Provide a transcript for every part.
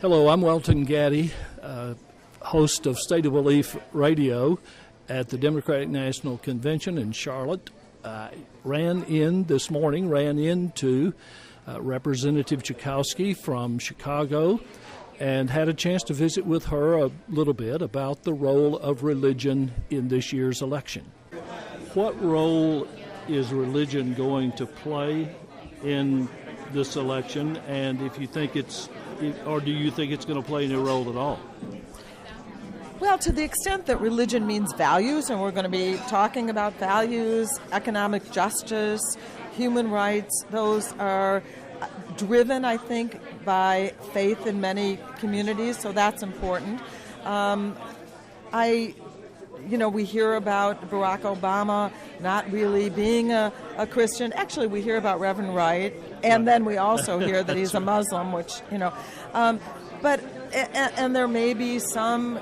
Hello, I'm Welton Gaddy, host of State of Belief Radio at the Democratic National Convention in Charlotte. Ran into Representative Schakowsky from Chicago and had a chance to visit with her a little bit about the role of religion in this year's election. What role is religion going to play in this election, and if you think do you think it's going to play any role at all? Well, to the extent that religion means values, and we're going to be talking about values, economic justice, human rights, those are driven, I think, by faith in many communities, so that's important. We hear about Barack Obama not really being a Christian. Actually, we hear about Reverend Wright, and then we also hear that he's a Muslim, which, and there may be in some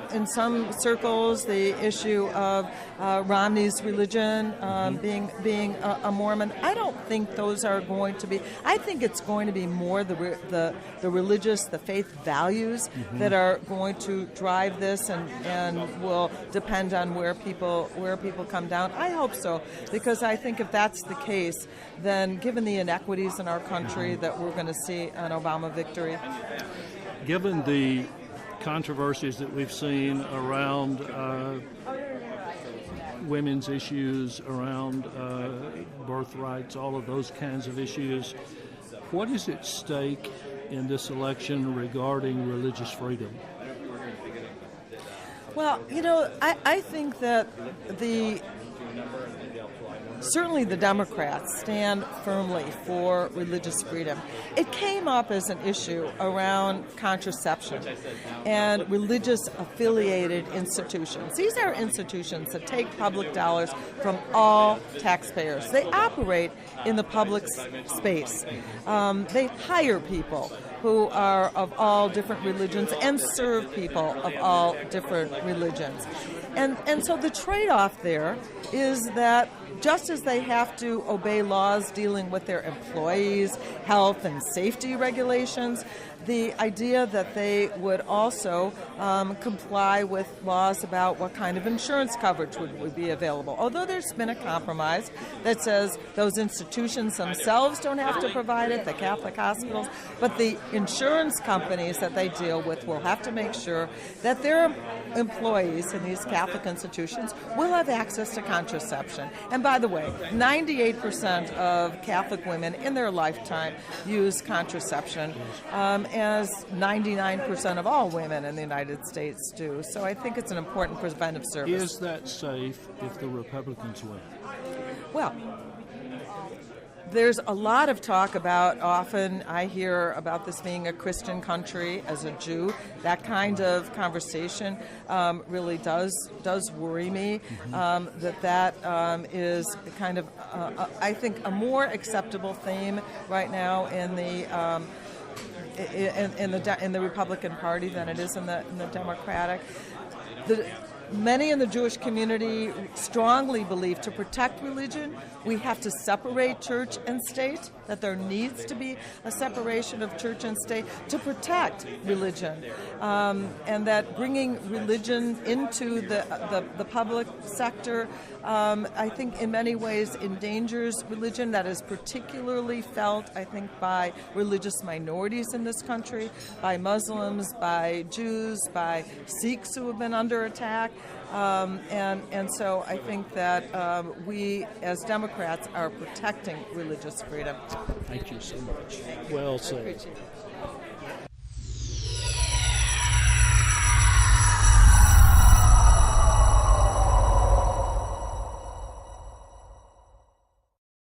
circles, the issue of Romney's religion being a Mormon. I don't think those are going to be. I think it's going to be more the religious, the faith values that are going to drive this, and will depend on where people come down. I hope so, because I think if that's the case, then given the inequities in our country, that we're going to see an Obama victory. Given the controversies that we've seen around women's issues, around birthrights, all of those kinds of issues, what is at stake in this election regarding religious freedom? Well, I think that certainly the Democrats stand firmly for religious freedom. It came up as an issue around contraception and religious affiliated institutions. These are institutions that take public dollars from all taxpayers. They operate in the public space. They hire people who are of all different religions and serve people of all different religions. And so the trade-off there is that just as they have to obey laws dealing with their employees' health and safety regulations, the idea that they would also comply with laws about what kind of insurance coverage would be available. Although there's been a compromise that says those institutions themselves don't have to provide it, the Catholic hospitals, but the insurance companies that they deal with will have to make sure that their employees in these Catholic institutions will have access to contraception. And by the way, 98% of Catholic women in their lifetime use contraception, as 99% of all women in the United States do. So I think it's an important preventive service. Is that safe if the Republicans win? Well, there's a lot of talk about, often I hear about this being a Christian country as a Jew. That kind of conversation really does worry me. That is kind of, I think, a more acceptable theme right now in the Republican Party than it is in the Democratic. Many in the Jewish community strongly believe to protect religion, we have to separate church and state, that there needs to be a separation of church and state to protect religion, and that bringing religion into the public sector, I think in many ways endangers religion. That is particularly felt, I think, by religious minorities in this country, by Muslims, by Jews, by Sikhs who have been under attack. And so I think that we, as Democrats, are protecting religious freedom. Thank you so much. Well said.